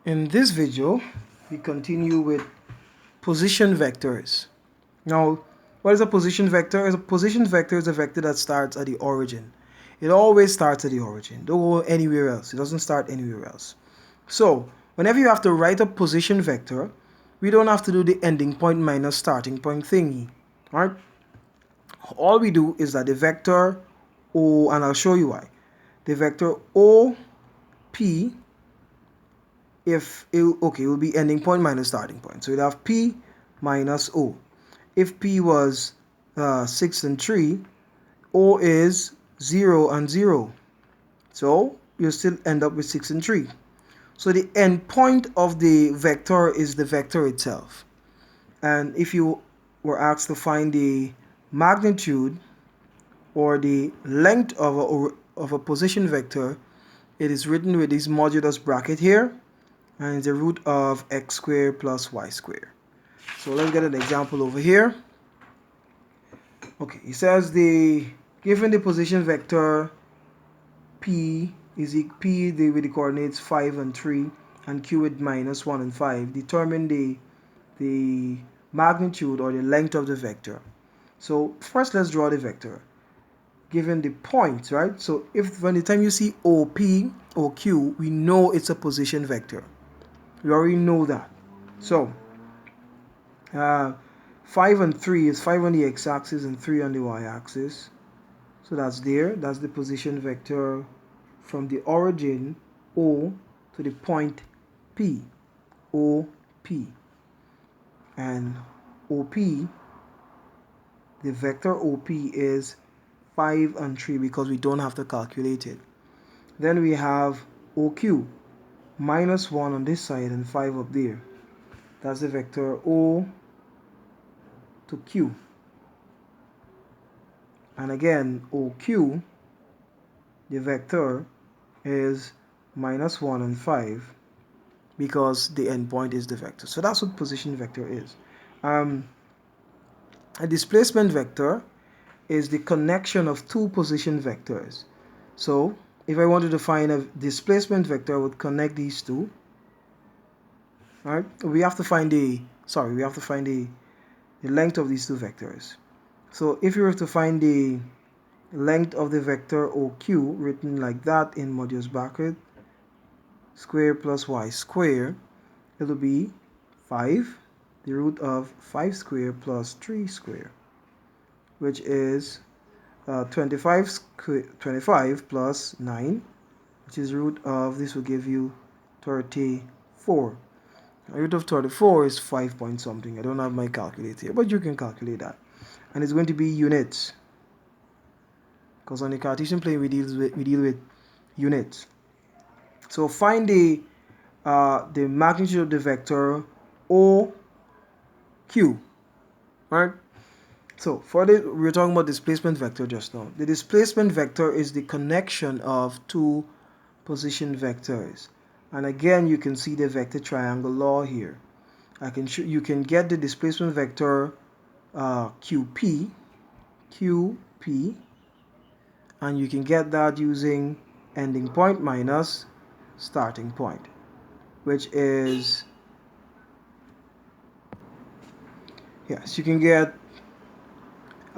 In this video, we continue with position vectors. Now, what is a position vector? A position vector is a vector that starts at the origin. It always starts at the origin. Don't go anywhere else. It doesn't start anywhere else. So, whenever you have to write a position vector, we don't have to do the ending point minus starting point thingy. Right? All we do is that the vector O, and I'll show you why. The vector OP, if it will be ending point minus starting point, so we'd have P minus O. If P was 6 and 3, O is 0 and 0, so you still end up with 6 and 3. So the end point of the vector is the vector itself. And if you were asked to find the magnitude or the length of a position vector, it is written with this modulus bracket here, and it's the root of x squared plus y squared. So let's get an example over here. Okay, it says given the position vector P with the coordinates 5 and 3 and Q with minus 1 and 5, determine the magnitude or the length of the vector. So first let's draw the vector given the points, right? So if when the time you see OP or Q, we know it's a position vector. We already know that. So 5 and 3 is 5 on the x-axis and 3 on the y-axis. So that's there. That's the position vector from the origin O to the point P. OP. And OP, the vector OP is 5 and 3 because we don't have to calculate it. Then we have OQ, minus 1 on this side and 5 up there. That's the vector O to Q. And again, OQ, the vector is minus 1 and 5 because the endpoint is the vector. So that's what position vector is. A displacement vector is the connection of two position vectors. So if I wanted to find a displacement vector, I would connect these two. Right? We have to find the length of these two vectors. So if you were to find the length of the vector OQ, written like that in modulus bracket, square plus y square, it will be 5, the root of 5 square plus 3 square, which is 25 plus 9, which is root of, this will give you 34. The root of 34 is 5 point something. I don't have my calculator here, but you can calculate that. And it's going to be units, because on the Cartesian plane we deal with units. So find the magnitude of the vector OQ. Right? So we were talking about displacement vector just now. The displacement vector is the connection of two position vectors. And again, you can see the vector triangle law here. You can get the displacement vector QP, and you can get that using ending point minus starting point, which is, yes, you can get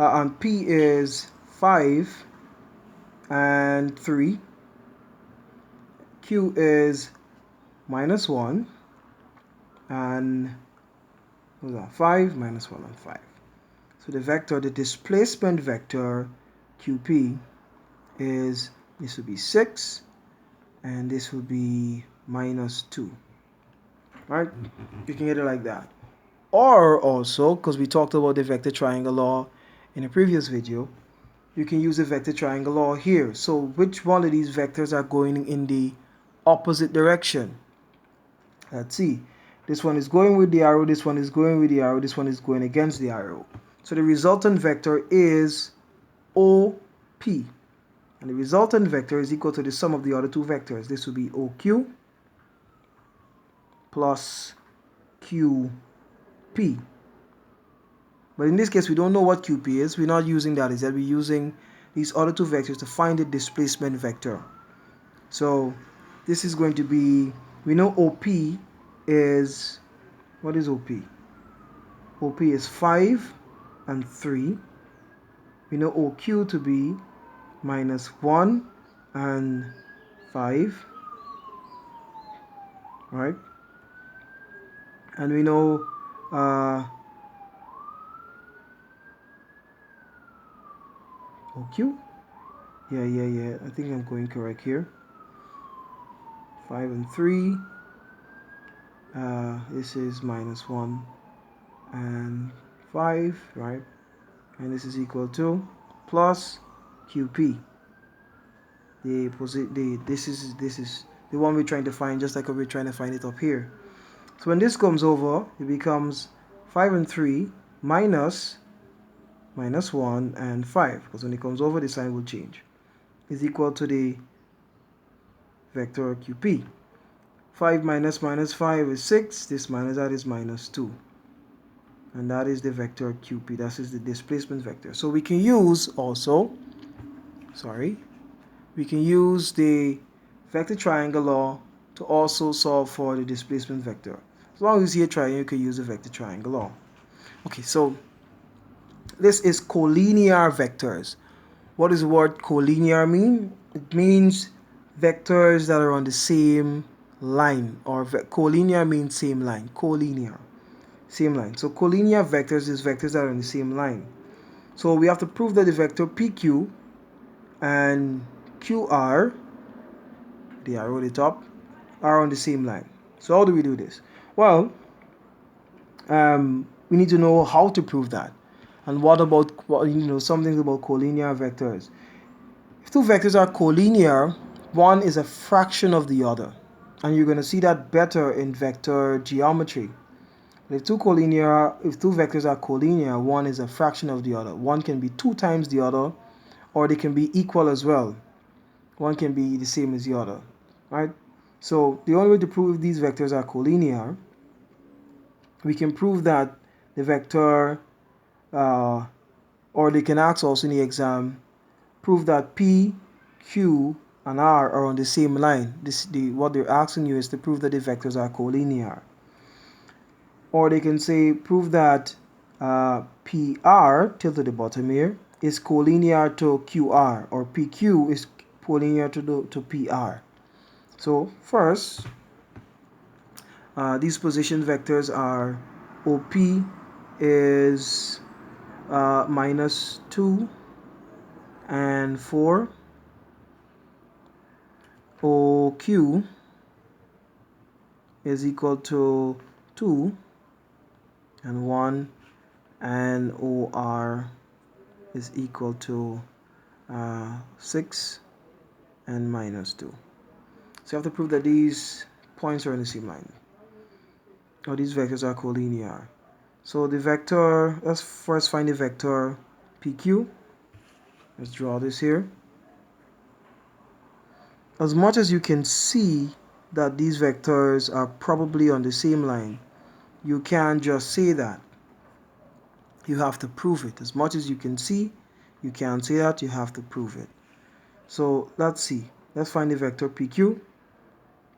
and P is 5 and 3, Q is minus 1, and 5 minus 1 and 5. So the displacement vector QP is, this will be 6 and this will be minus 2. Right? You can get it like that. Or also, because we talked about the vector triangle law in a previous video, you can use the vector triangle law here. So which one of these vectors are going in the opposite direction? Let's see. This one is going with the arrow, this one is going with the arrow, this one is going against the arrow. So the resultant vector is OP. And the resultant vector is equal to the sum of the other two vectors. This will be OQ plus QP. But in this case, we don't know what QP is. We're not using that. Instead, we're using these other two vectors to find the displacement vector. So this is going to be We know OP is, what is OP? OP is 5 and 3. We know OQ to be -1 and 5, right? And we know OQ. Yeah. I think I'm going correct here. 5 and 3. This is -1 and 5, right? And this is equal to plus QP. This is the one we're trying to find, just like we're trying to find it up here. So when this comes over, it becomes 5 and 3 minus -1 and 5, because when it comes over, the sign will change. Is equal to the vector QP. 5 minus -5 is 6. This minus that is -2. And that is the vector QP. That is the displacement vector. So we can use also, we can use the vector triangle law to also solve for the displacement vector. As long as you see a triangle, you can use the vector triangle law. Okay, so this is collinear vectors. What does the word collinear mean? It means vectors that are on the same line, or collinear means same line. Collinear, same line. So collinear vectors is vectors that are on the same line. So we have to prove that the vector PQ and QR, the arrow at the top, are on the same line. So how do we do this? Well, we need to know how to prove that. And what about, something about collinear vectors? If two vectors are collinear, one is a fraction of the other. And you're going to see that better in vector geometry. If two vectors are collinear, one is a fraction of the other. One can be 2 times the other, or they can be equal as well. One can be the same as the other, right? So the only way to prove these vectors are collinear, we can prove that the vector, or they can ask also in the exam, prove that P, Q, and R are on the same line. What they're asking you is to prove that the vectors are collinear. Or they can say, prove that PR, tilted to the bottom here, is collinear to QR, or PQ is collinear to PR. So first, these position vectors are OP is -2 and 4. OQ is equal to 2 and 1, and OR is equal to 6 and -2. So you have to prove that these points are in the same line, or these vectors are collinear. So the vector, let's first find the vector PQ. Let's draw this here. As much as you can see that these vectors are probably on the same line, you can't just say that. You have to prove it. As much as you can see, you can't say that, you have to prove it. So let's see. Let's find the vector PQ.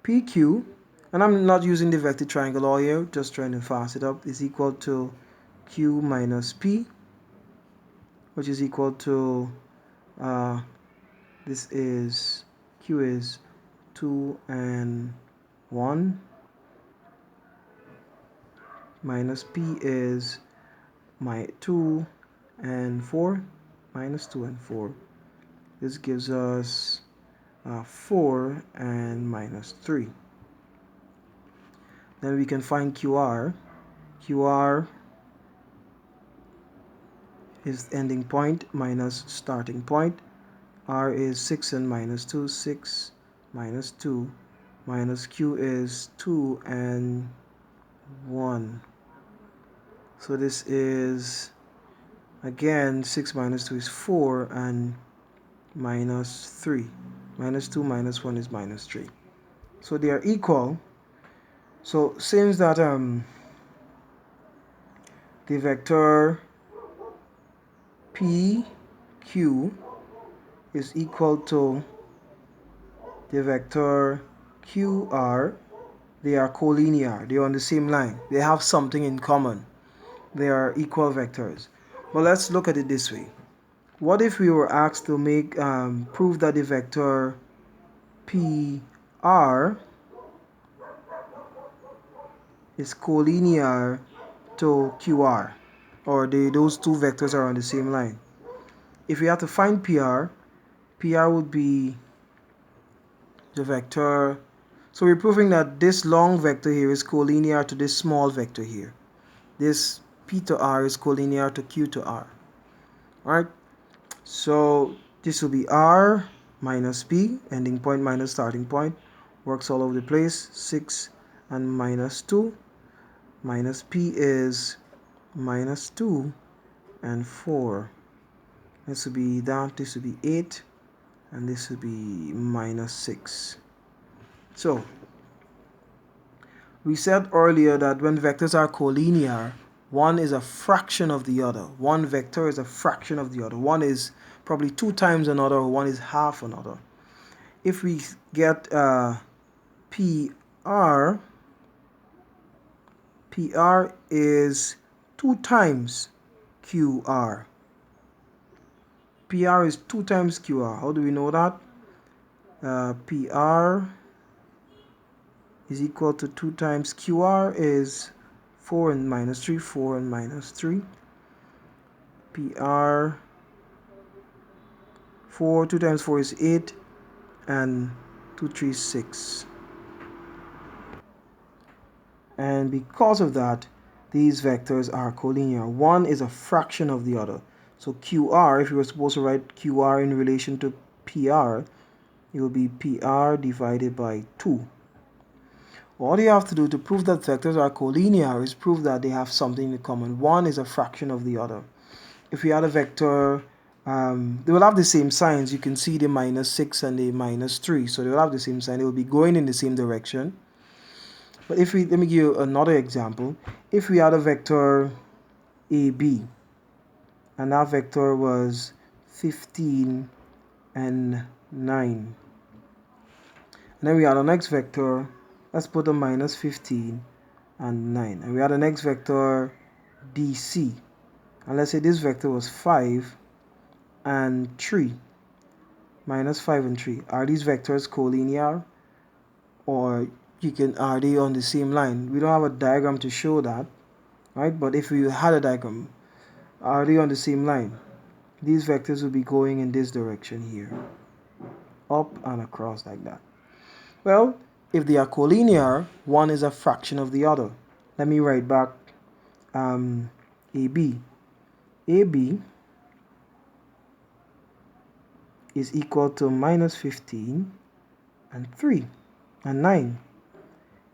PQ, and I'm not using the vector triangle law here, just trying to fast it up, is equal to Q minus P, which is equal to, this is, Q is 2 and 1, minus P is my 2 and 4, minus 2 and 4. This gives us 4 and -3. Then we can find QR. QR is ending point minus starting point. R is 6 and -2, 6 minus 2, minus Q is 2 and 1. So this is, again, 6 minus 2 is 4 and -3. -2 minus 1 is -3. So they are equal. So since that the vector PQ is equal to the vector QR, they are collinear. They are on the same line. They have something in common. They are equal vectors. But let's look at it this way. What if we were asked to make prove that the vector PR is collinear to QR, or those two vectors are on the same line? If we have to find PR would be the vector. So we're proving that this long vector here is collinear to this small vector here. This P to R is collinear to Q to R. Alright, so this will be R minus P, ending point minus starting point, works all over the place. 6 and minus 2, minus P is minus 2 and 4. This will be that, this will be 8, and this will be minus 6. So we said earlier that when vectors are collinear, one is a fraction of the other. One vector is a fraction of the other. One is probably 2 times another, or one is half another. If we get PR is 2 times QR. PR is 2 times QR. How do we know that? PR is equal to 2 times QR is 4 and minus 3, 4 and minus 3. PR 4, 2 times 4 is 8, and 2, 3, 6. And because of that, these vectors are collinear. One is a fraction of the other. So QR, if you were supposed to write QR in relation to PR, it will be PR divided by 2. All you have to do to prove that vectors are collinear is prove that they have something in common. One is a fraction of the other. If we had a vector, they will have the same signs. You can see the minus 6 and the minus 3. So they will have the same sign. They will be going in the same direction. But let me give you another example. If we had a vector AB, and that vector was 15 and 9. And then we had our next vector, let's put a minus 15 and 9. And we had the next vector DC. And let's say this vector was 5 and 3. Minus 5 and 3. Are these vectors collinear? Or are they on the same line? We don't have a diagram to show that, right? But if we had a diagram, are they on the same line? These vectors will be going in this direction here, up and across like that. Well, if they are collinear, one is a fraction of the other. Let me write back AB. AB is equal to minus 15 and 3 and 9.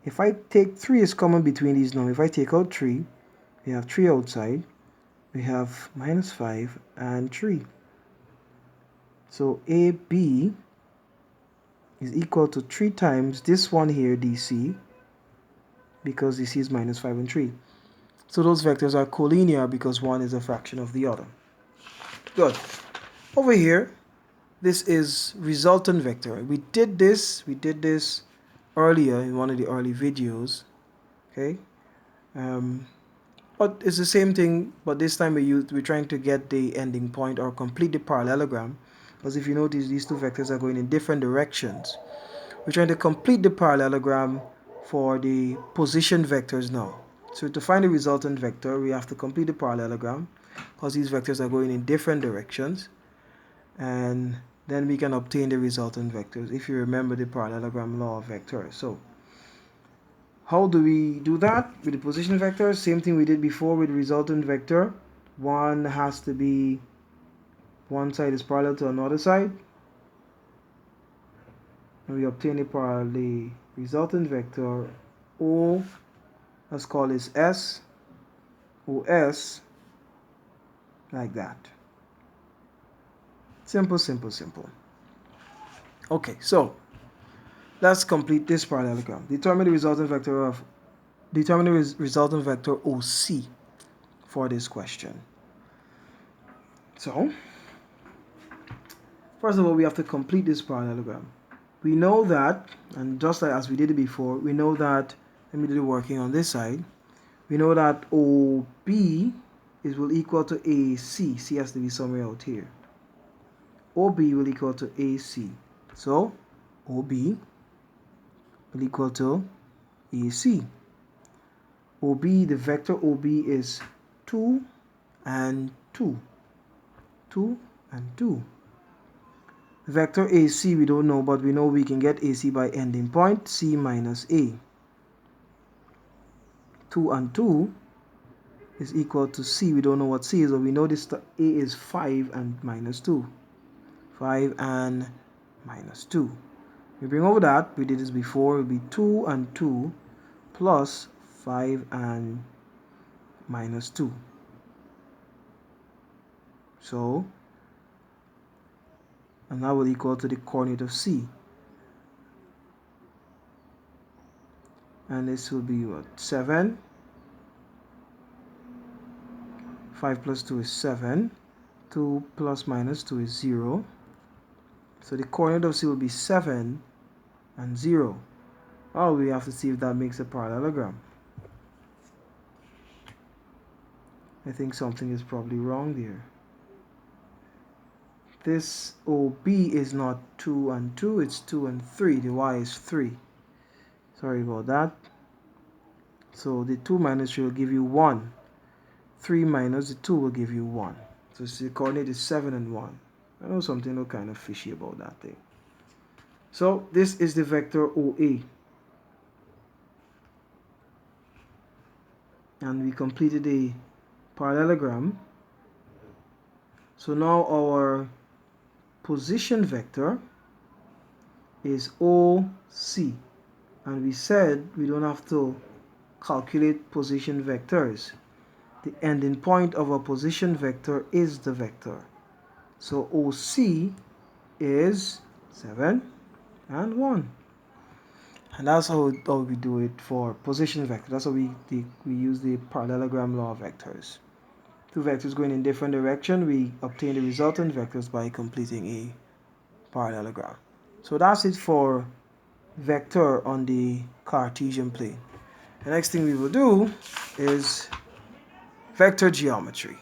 If I take 3 is common between these numbers, if I take out 3, we have 3 outside, we have minus 5 and 3. So AB is equal to 3 times this one here, DC, because DC is minus 5 and 3. So those vectors are collinear because one is a fraction of the other. Good. Over here, this is resultant vector. We did this earlier in one of the early videos. Okay. But it's the same thing, but this time we're trying to get the ending point or complete the parallelogram. Because if you notice, these two vectors are going in different directions. We're trying to complete the parallelogram for the position vectors now. So to find the resultant vector, we have to complete the parallelogram because these vectors are going in different directions. And then we can obtain the resultant vectors if you remember the parallelogram law of vectors. So how do we do that with the position vector? Same thing we did before with resultant vector. One has to be, one side is parallel to another side. And we obtain the resultant vector O, let's call this S, OS, like that. Simple, simple, simple. Okay, so let's complete this parallelogram. Determine the resultant vector OC for this question. So first of all, we have to complete this parallelogram. we know that, and just like as we did it before, we know that, let me do the working on this side. We know that OB will equal to AC. C has to be somewhere out here. OB will equal to AC. So OB will equal to AC. OB, the vector OB is 2 and 2. 2 and 2. Vector AC we don't know, but we know we can get AC by ending point C minus A. 2 and 2 is equal to C. We don't know what C is, but we know this A is 5 and minus 2. 5 and minus 2. We bring over that, we did this before, it will be 2 and 2 plus 5 and minus 2. So, and that will equal to the coordinate of C. And this will be what? 7. 5 plus 2 is 7. 2 plus minus 2 is 0. So the coordinate of C will be 7 and 0. Oh, we have to see if that makes a parallelogram. I think something is probably wrong there. This OB is not 2 and 2, it's 2 and 3. The Y is 3. Sorry about that. So the 2 minus 3 will give you 1. 3 minus the 2 will give you 1. So the coordinate is 7 and 1. I know something kind of fishy about that thing. So this is the vector OA. And we completed a parallelogram. So now our position vector is OC. And we said we don't have to calculate position vectors. The ending point of a position vector is the vector. So OC is 7 and 1. And that's how we do it for position vector. That's how we use the parallelogram law of vectors. Two vectors going in different direction, we obtain the resultant vectors by completing a parallelogram. So that's it for vector on the Cartesian plane. The next thing we will do is vector geometry.